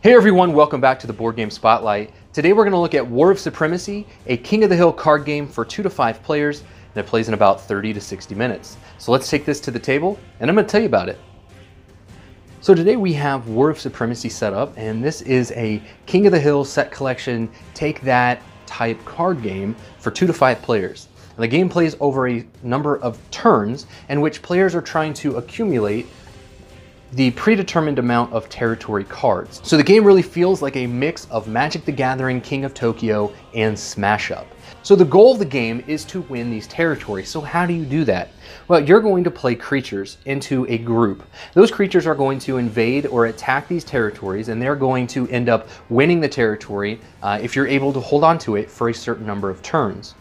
Hey everyone, welcome back to the Board Game Spotlight. Today we're going to look at War of Supremacy, a King of the Hill card game for 2 to 5 players that plays in about 30 to 60 minutes. So let's take this to the table and I'm going to tell you about it. So today we have War of Supremacy set up, and this is a King of the Hill set collection, take that type card game for 2 to 5 players. And the game plays over a number of turns in which players are trying to accumulate the predetermined amount of territory cards. So the game really feels like a mix of Magic the Gathering, King of Tokyo, and Smash Up. So the goal of the game is to win these territories. So how do you do that? Well, you're going to play creatures into a group. Those creatures are going to invade or attack these territories, and they're going to end up winning the territory if you're able to hold on to it for a certain number of turns.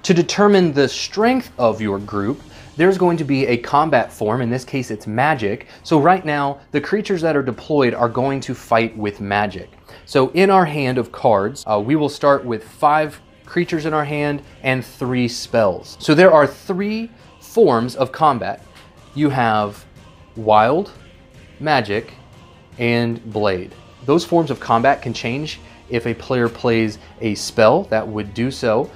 To determine the strength of your group, there's going to be a combat form. In this case, it's magic. So right now, the creatures that are deployed are going to fight with magic. So in our hand of cards, we will start with 5 creatures in our hand and 3 spells. So there are 3 forms of combat. You have wild, magic, and blade. Those forms of combat can change. If a player plays a spell, that would do so.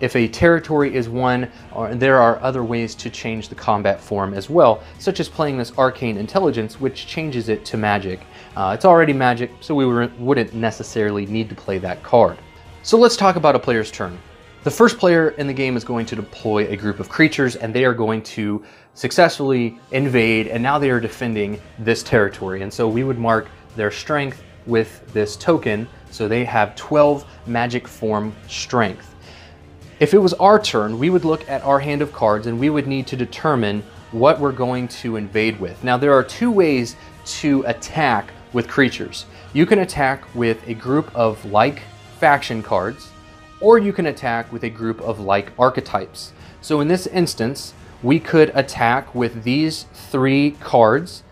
If a territory is won, there are other ways to change the combat form as well, such as playing this Arcane Intelligence, which changes it to magic. It's already magic, so we wouldn't necessarily need to play that card. So let's talk about a player's turn. The first player in the game is going to deploy a group of creatures, and they are going to successfully invade, and now they are defending this territory. And so we would mark their strength with this token, so they have 12 magic form strength. If it was our turn, we would look at our hand of cards and we would need to determine what we're going to invade with. Now there are 2 ways to attack with creatures. You can attack with a group of like faction cards, or you can attack with a group of like archetypes. So in this instance, we could attack with these 3 cards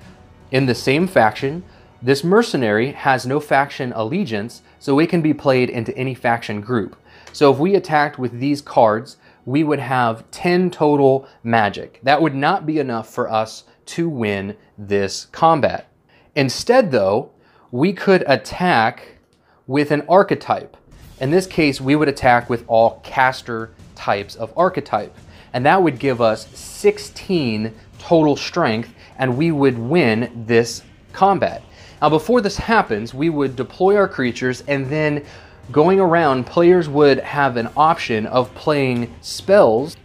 in the same faction. This mercenary has no faction allegiance, so it can be played into any faction group. So if we attacked with these cards, we would have 10 total magic. That would not be enough for us to win this combat. Instead though, we could attack with an archetype. In this case, we would attack with all caster types of archetype. And that would give us 16 total strength, and we would win this combat. Now before this happens, we would deploy our creatures, and then going around, players would have an option of playing spells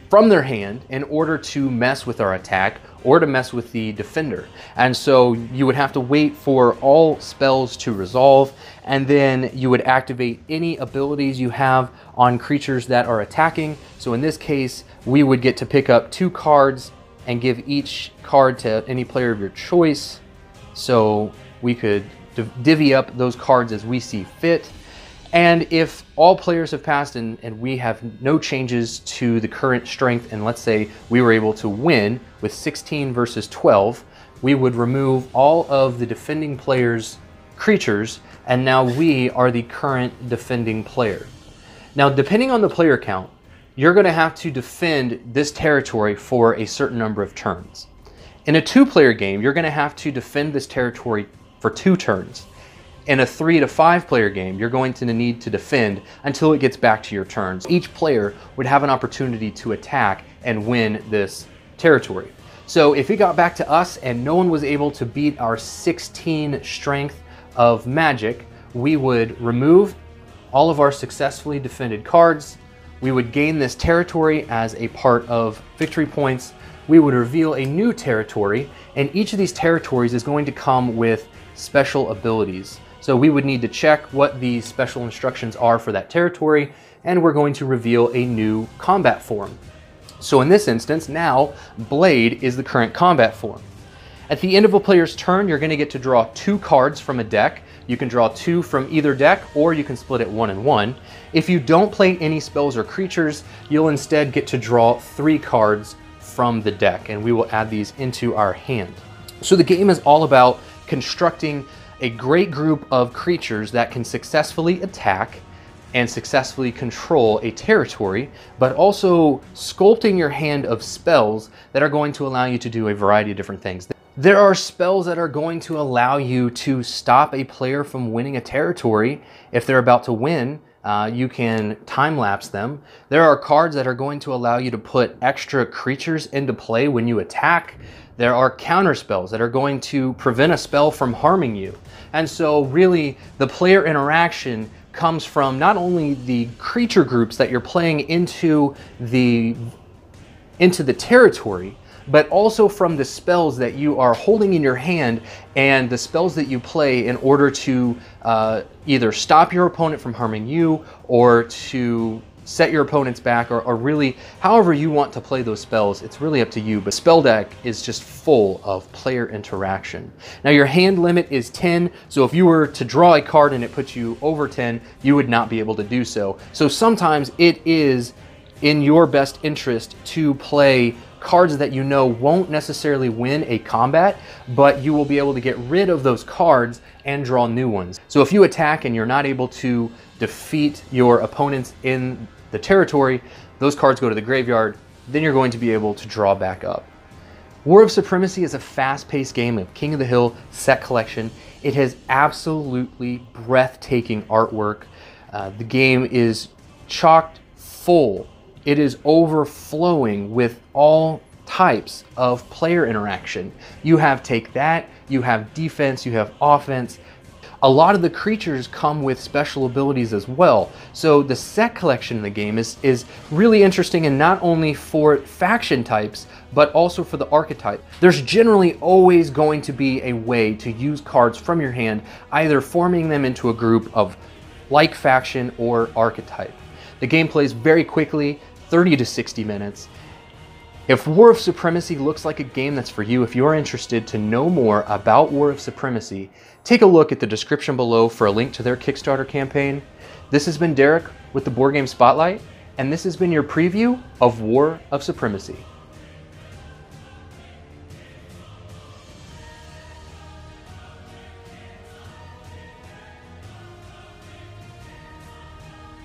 from their hand in order to mess with our attack or to mess with the defender. And so you would have to wait for all spells to resolve, and then you would activate any abilities you have on creatures that are attacking. So in this case, we would get to pick up 2 cards and give each card to any player of your choice. So we could divvy up those cards as we see fit. And if all players have passed and we have no changes to the current strength, and let's say we were able to win with 16 versus 12, we would remove all of the defending player's creatures, and now we are the current defending player. Now, depending on the player count, you're going to have to defend this territory for a certain number of turns. In a 2-player game, you're going to have to defend this territory for 2 turns. In a 3 to 5 player game, you're going to need to defend until it gets back to your turns. Each player would have an opportunity to attack and win this territory. So if it got back to us and no one was able to beat our 16 strength of magic, we would remove all of our successfully defended cards. We would gain this territory as a part of victory points. We would reveal a new territory, and each of these territories is going to come with special abilities. So we would need to check what the special instructions are for that territory, and we're going to reveal a new combat form. So in this instance, now Blade is the current combat form. At the end of a player's turn, you're going to get to draw 2 cards from a deck. You can draw 2 from either deck, or you can split it 1 and 1. If you don't play any spells or creatures, you'll instead get to draw 3 cards from the deck, and we will add these into our hand. So the game is all about constructing a great group of creatures that can successfully attack and successfully control a territory, but also sculpting your hand of spells that are going to allow you to do a variety of different things. There are spells that are going to allow you to stop a player from winning a territory. If they're about to win, you can time-lapse them. There are cards that are going to allow you to put extra creatures into play when you attack. There are counter spells that are going to prevent a spell from harming you. And so really, the player interaction comes from not only the creature groups that you're playing into the territory, but also from the spells that you are holding in your hand and the spells that you play in order to either stop your opponent from harming you or to set your opponent's back, or really however you want to play those spells. It's really up to you, but spell deck is just full of player interaction. Now your hand limit is 10, so if you were to draw a card and it puts you over 10, you would not be able to do so. So sometimes it is in your best interest to play cards that you know won't necessarily win a combat, but you will be able to get rid of those cards and draw new ones. So if you attack and you're not able to defeat your opponents in the territory, those cards go to the graveyard, then you're going to be able to draw back up. War of Supremacy is a fast-paced game of King of the Hill set collection. It has absolutely breathtaking artwork. The game is chocked full. It is overflowing with all types of player interaction. You have take that, you have defense, you have offense. A lot of the creatures come with special abilities as well. So the set collection in the game is really interesting, and not only for faction types, but also for the archetype. There's generally always going to be a way to use cards from your hand, either forming them into a group of like faction or archetype. The game plays very quickly, 30 to 60 minutes. If War of Supremacy looks like a game that's for you, if you're interested to know more about War of Supremacy, take a look at the description below for a link to their Kickstarter campaign. This has been Derek with the Board Game Spotlight, and this has been your preview of War of Supremacy.